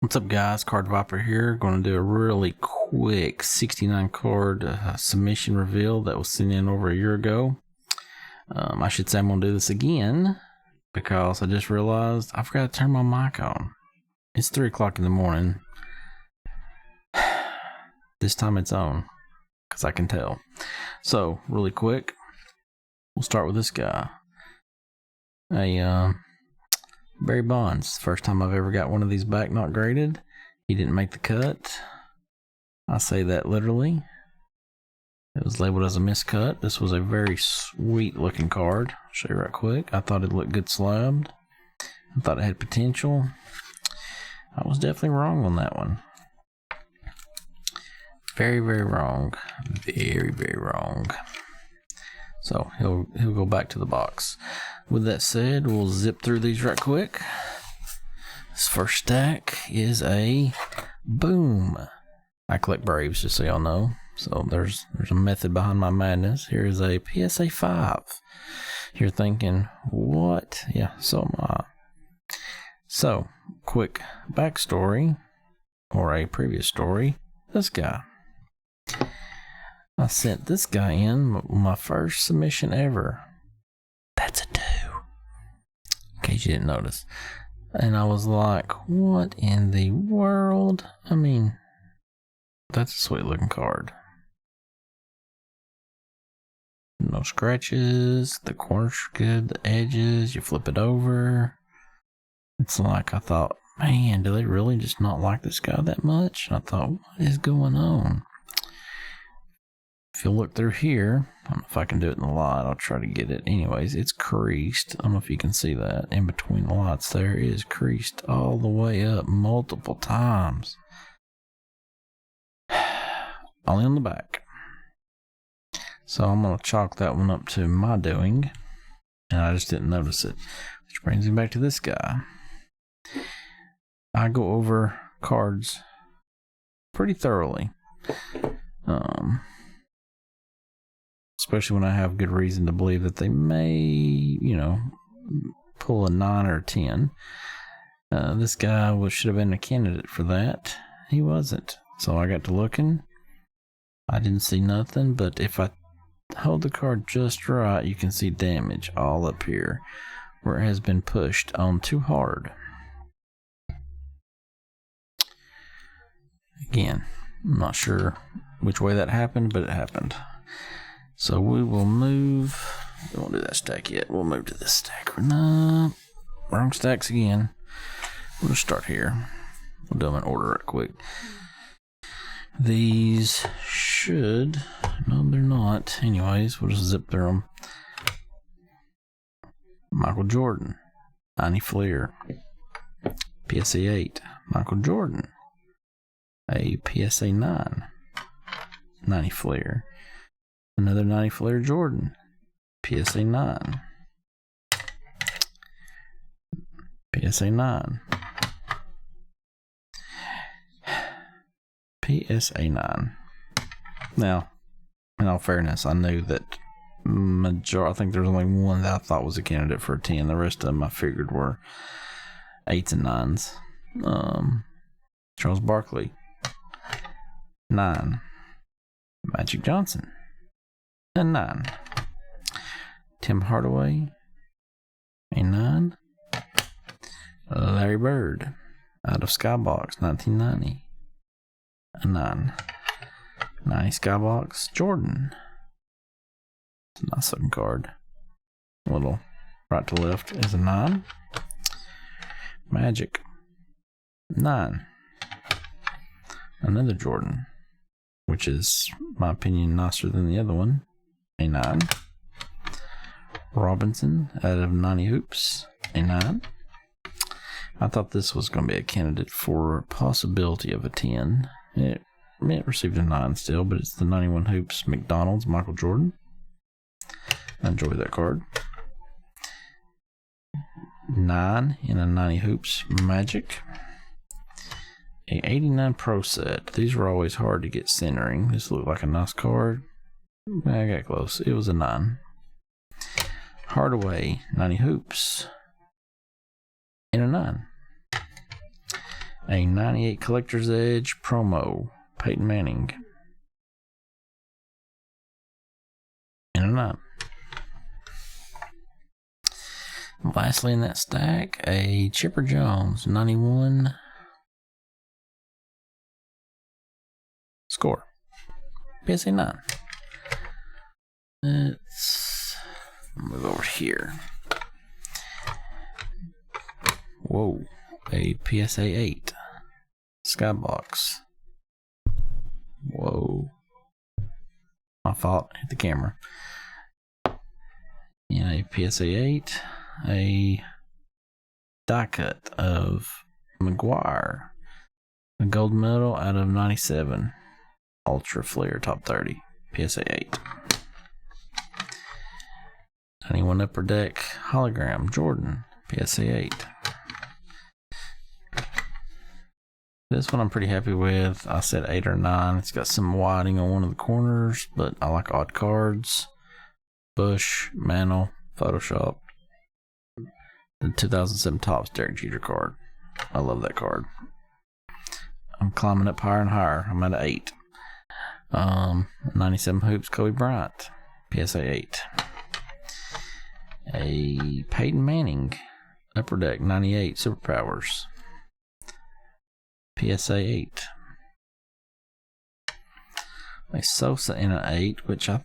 What's up, guys? Card Viper here. Going to do a really quick 69 card submission reveal that was sent in over a year ago. I should say I'm going to do this again because I just realized I forgot to turn my mic on. It's 3 o'clock in the morning. This time it's on because I can tell. So, really quick, we'll start with this guy. Barry Bonds. First time I've ever got one of these back not graded. He didn't make the cut. I say that literally. It was labeled as a miscut. This was a very sweet looking card. I'll show you right quick. I thought it looked good slabbed. I thought it had potential. I was definitely wrong on that one. Very, very wrong. Very, very wrong. So he'll go back to the box. With that said, we'll zip through these right quick. This first stack is a boom. I collect Braves, just so y'all know. So there's a method behind my madness. Here is a PSA 5. You're thinking, what? Yeah, so am I. So, quick backstory, or a previous story. This guy. I sent this guy in my first submission ever. That's a 2. In case you didn't notice. And I was like, what in the world? I mean, that's a sweet looking card. No scratches. The corners are good. The edges, you flip it over. It's like, I thought, man, do they really just not like this guy that much? And I thought, what is going on? If you look through here, I don't know if I can do it in the light. I'll try to get it. Anyways, it's creased. I don't know if you can see that. In between the lights there is creased all the way up multiple times. Only on the back. So I'm going to chalk that one up to my doing. And I just didn't notice it. Which brings me back to this guy. I go over cards pretty thoroughly. Especially when I have good reason to believe that they may, pull a 9 or a 10. This guy should have been a candidate for that. He wasn't. So I got to looking. I didn't see nothing, but if I hold the card just right, you can see damage all up here where it has been pushed on too hard. Again, I'm not sure which way that happened, but it happened. So we will move. We won't do that stack yet. We'll move to this stack. No, wrong stacks again. We'll just start here. We'll do them in order right quick. These should. No, they're not. Anyways, we'll just zip through them. Michael Jordan. 90 Fleer. PSA 8. Michael Jordan. A PSA 9. 90 Fleer. Another 90 Fleer Jordan. PSA 9. PSA 9. PSA 9. Now, in all fairness, I knew that I think there's only one that I thought was a candidate for a 10. The rest of them I figured were 8s and 9s. Charles Barkley. 9. Magic Johnson. A 9. Tim Hardaway. A 9. Larry Bird. Out of Skybox, 1990. A 9. 90 Skybox. Jordan. It's a nice looking card. A little right to left is a 9. Magic. 9. Another Jordan, which is, in my opinion, nicer than the other one. A 9. Robinson out of 90 Hoops. A 9. I thought this was going to be a candidate for possibility of a 10. It received a 9 still, but it's the 91 Hoops McDonald's Michael Jordan. I enjoy that card. 9 in a 90 Hoops Magic. A 89 Pro Set. These were always hard to get centering. This looked like a nice card. I got close. It was a 9. Hardaway 90 Hoops. And a 9. A 98 Collector's Edge promo, Peyton Manning. And a 9. Lastly in that stack, a Chipper Jones, 91. Score. PSA 9. Let's move over here. Whoa. A PSA 8. Skybox. Whoa. My fault. Hit the camera. And a PSA 8. A die cut of McGuire. A gold medal out of 97. Ultra Flair Top 30. PSA 8. 91 Upper Deck Hologram Jordan. PSA 8. This one I'm pretty happy with. I said 8 or 9. It's got some whiting on one of the corners, but I like odd cards. Bush, Mantle, Photoshop. The 2007 Topps Derek Jeter card. I love that card. I'm climbing up higher and higher. I'm at an 8. 97 Hoops Kobe Bryant. PSA 8. A Peyton Manning Upper Deck 98 Superpowers. PSA 8. A Sosa in an 8, which I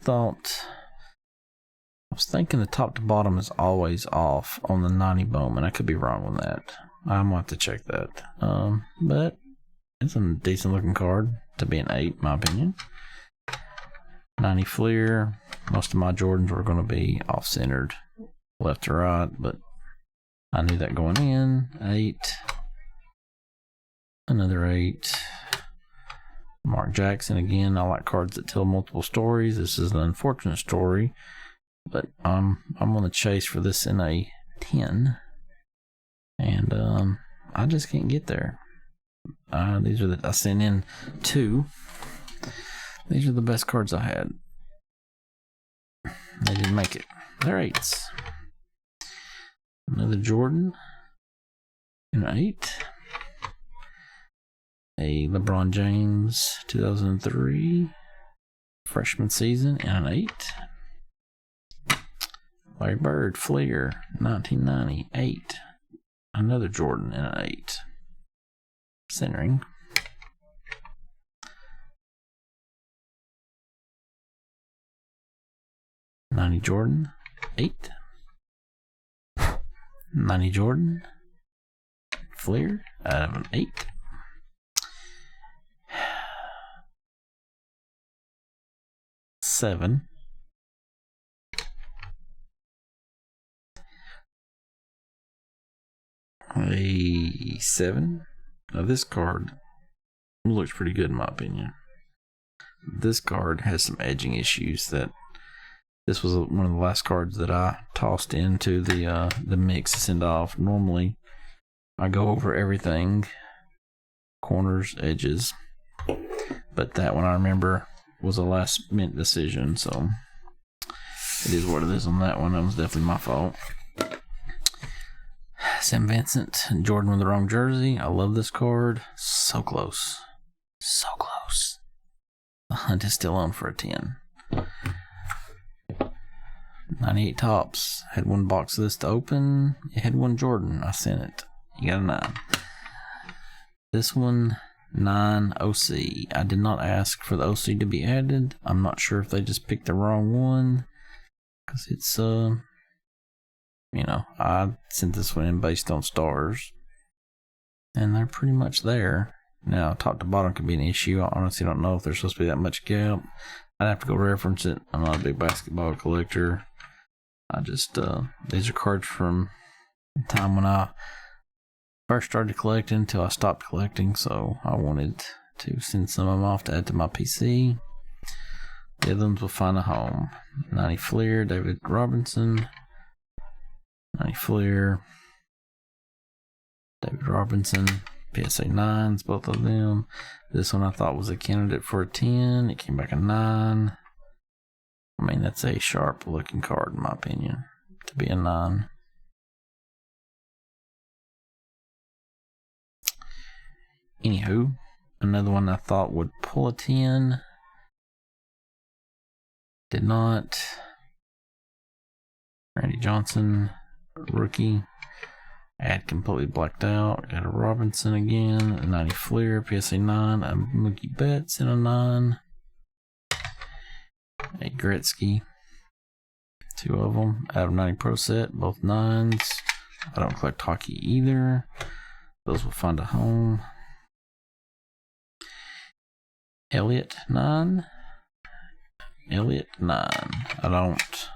was thinking the top to bottom is always off on the 90 Bowman. I could be wrong on that. I'm going to have to check that. But it's a decent looking card to be an 8, in my opinion. 90 Fleer. Most of my Jordans were going to be off-centered, left to right, but I knew that going in. 8. Another 8. Mark Jackson again. I like cards that tell multiple stories. This is an unfortunate story, but I'm on the chase for this in a 10, and I just can't get there. These are I sent in 2. These are the best cards I had. They didn't make it. They're 8s. Another Jordan in an 8. A LeBron James 2003 freshman season in an 8. Larry Bird Fleer 1998. Another Jordan in an 8. Centering. '90 Jordan 8. 90 Jordan Fleer out of an 8. '7. A 7. Now this card looks pretty good in my opinion. This card has some edging issues. This was one of the last cards that I tossed into the mix to send off. Normally I go over everything, corners, edges, but that one I remember was a last minute decision, so it is what it is on that one. That was definitely my fault. Sam Vincent, Jordan with the wrong jersey. I love this card. So close. So close. The hunt is still on for a 10. 98 Topps. Had one box of this to open. You had one Jordan. I sent it. You got a 9. This one, 9 OC. I did not ask for the OC to be added. I'm not sure if they just picked the wrong one, because it's I sent this one in based on stars, and they're pretty much there. Now, top to bottom could be an issue. I honestly don't know if there's supposed to be that much gap. I'd have to go reference it. I'm not a big basketball collector. I just, these are cards from the time when I first started collecting until I stopped collecting, so I wanted to send some of them off to add to my PC. The other ones will find a home. 90 Fleer, David Robinson. 90 Fleer, David Robinson, PSA 9s, both of them. This one I thought was a candidate for a 10. It came back a 9. I mean, that's a sharp looking card in my opinion to be a 9. Anywho, another one I thought would pull a 10. Did not. Randy Johnson, rookie. Ad completely blacked out. Got a Robinson again. A 90 Fleer, PSA 9. A Mookie Betts in a 9. A Gretzky. 2 of them. Out of 90 Pro set. Both 9s. I don't collect hockey either. Those will find a home. Elliott 9. Elliott 9. I don't.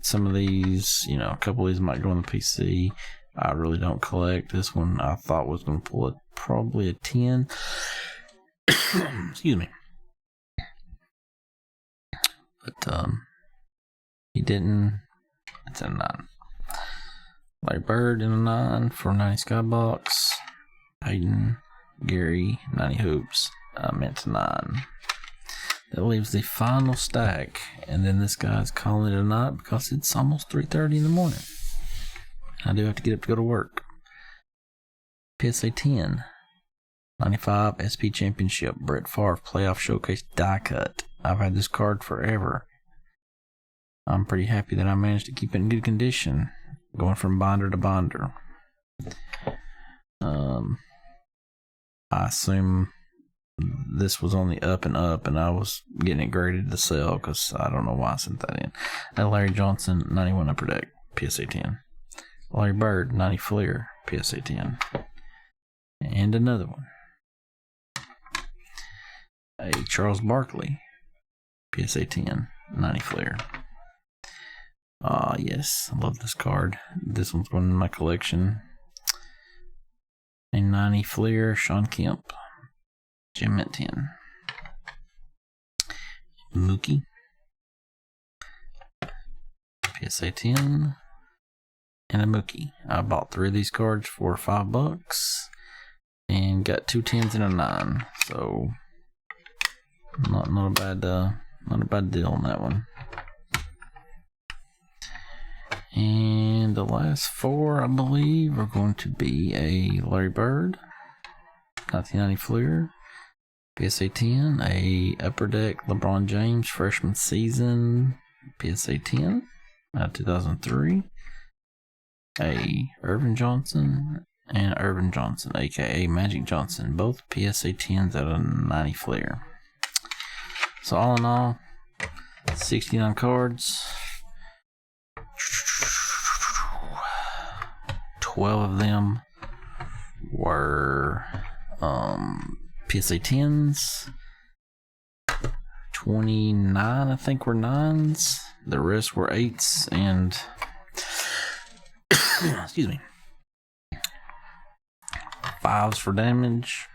Some of these, a couple of these might go on the PC. I really don't collect. This one I thought was going to pull probably a 10. Excuse me. But he didn't. It's a 9. Larry Bird in a 9 for 90 Skybox. Hayden, Gary, 90 Hoops. I meant 9. That leaves the final stack, and then this guy's calling it a night because it's almost 3:30 in the morning. I do have to get up to go to work. PSA 10, 95 SP Championship, Brett Favre Playoff Showcase die cut. I've had this card forever. I'm pretty happy that I managed to keep it in good condition, going from binder to binder. I assume this was on the up and up, and I was getting it graded to sell because I don't know why I sent that in. Larry Johnson, 91 Upper Deck, PSA 10. Larry Bird, 90 Fleer, PSA 10. And another one. A Charles Barkley, PSA 10, 90 Fleer. Yes, I love this card. This one's going in my collection. A 90 Fleer, Sean Kemp. Jim at 10. Mookie. PSA 10. And a Mookie. I bought 3 of these cards for $5 and got 2 10s and a 9. So not a bad deal on that one. And the last 4, I believe, are going to be a Larry Bird, 1990 Fleer, PSA 10, a Upper Deck LeBron James freshman season, PSA 10, 2003, a Irvin Johnson, and Irvin Johnson, aka Magic Johnson, both PSA 10s out of 90 Fleer. So all in all, 69 cards. 12 of them were PSA 10s. 29, I think, were 9s. The rest were 8s and excuse me, 5s for damage.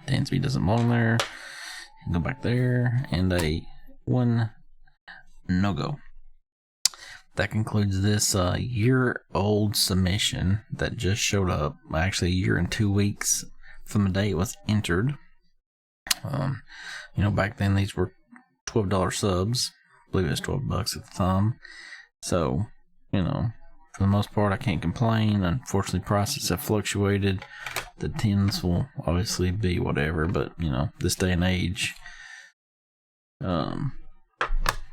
Dansby doesn't belong there. Go back there, and a 1 no-go. That concludes this year-old submission that just showed up. Actually, a year and 2 weeks from the day it was entered. Back then these were $12 subs. I believe it was $12 at the time. So, for the most part, I can't complain. Unfortunately, prices have fluctuated. The 10s will obviously be whatever, but, this day and age,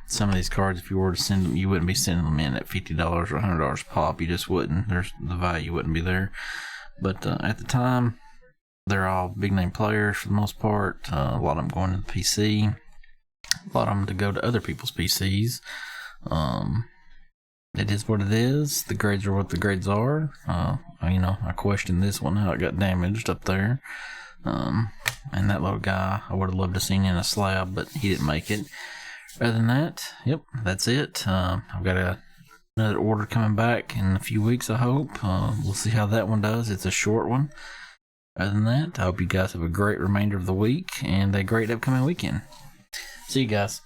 some of these cards, if you were to send them, you wouldn't be sending them in at $50 or $100 pop. You just wouldn't. The value wouldn't be there. But at the time, they're all big name players for the most part. A lot of them going to the PC. A lot of them to go to other people's PCs. It is what it is. The grades are what the grades are. I questioned this one, how it got damaged up there. And that little guy, I would have loved to have seen in a slab, but he didn't make it. Other than that, yep, that's it. I've got another order coming back in a few weeks, I hope. We'll see how that one does. It's a short one. Other than that, I hope you guys have a great remainder of the week and a great upcoming weekend. See you guys.